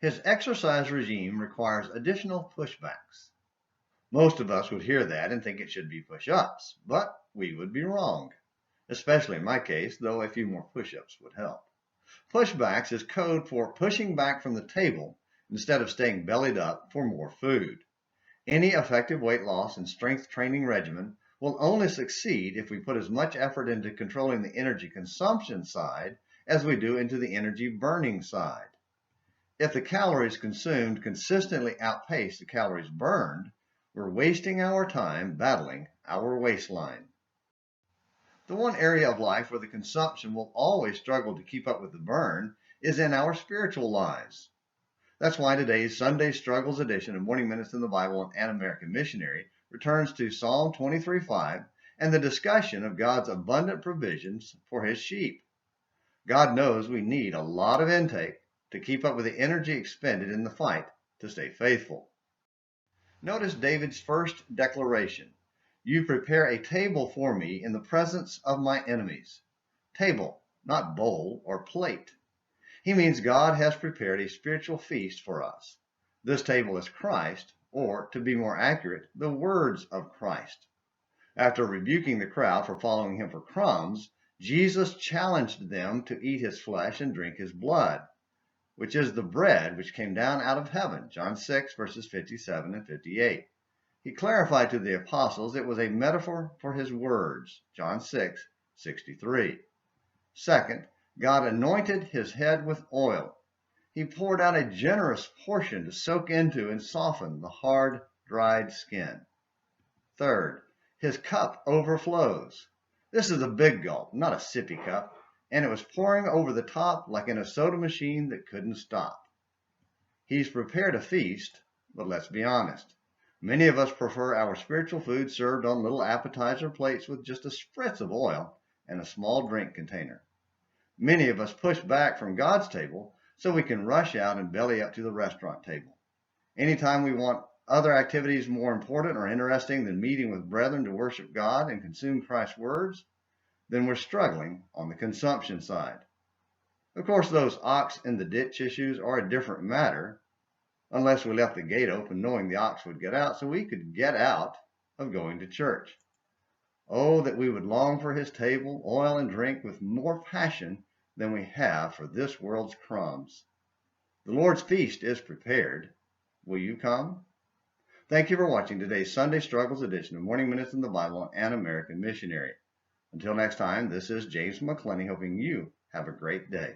His exercise regime requires additional pushbacks. Most of us would hear that and think it should be push-ups, but we would be wrong. Especially in my case, though a few more push-ups would help. Pushbacks is code for pushing back from the table instead of staying bellied up for more food. Any effective weight loss and strength training regimen will only succeed if we put as much effort into controlling the energy consumption side as we do into the energy burning side. If the calories consumed consistently outpace the calories burned, we're wasting our time battling our waistline. The one area of life where the consumption will always struggle to keep up with the burn is in our spiritual lives. That's why today's Sunday Struggles edition of Morning Minutes in the Bible and An American Missionary returns to Psalm 23:5 and the discussion of God's abundant provisions for his sheep. God knows we need a lot of intake to keep up with the energy expended in the fight to stay faithful. Notice David's first declaration. You prepare a table for me in the presence of my enemies. Table, not bowl or plate. He means God has prepared a spiritual feast for us. This table is Christ, or to be more accurate, the words of Christ. After rebuking the crowd for following him for crumbs, Jesus challenged them to eat his flesh and drink his blood, which is the bread which came down out of heaven, John 6, verses 57 and 58. He clarified to the apostles it was a metaphor for his words, John 6, 63. Second, God anointed his head with oil. He poured out a generous portion to soak into and soften the hard, dried skin. Third, his cup overflows. This is a big gulp, not a sippy cup, and it was pouring over the top like in a soda machine that couldn't stop. He's prepared a feast, but let's be honest. Many of us prefer our spiritual food served on little appetizer plates with just a spritz of oil and a small drink container. Many of us push back from God's table so we can rush out and belly up to the restaurant table. Anytime we want other activities more important or interesting than meeting with brethren to worship God and consume Christ's words, then we're struggling on the consumption side. Of course, those ox in the ditch issues are a different matter, unless we left the gate open knowing the ox would get out so we could get out of going to church. Oh, that we would long for his table, oil, and drink with more passion than we have for this world's crumbs. The Lord's feast is prepared. Will you come? Thank you for watching today's Sunday Struggles edition of Morning Minutes in the Bible and An American Missionary. Until next time, this is James McClenny hoping you have a great day.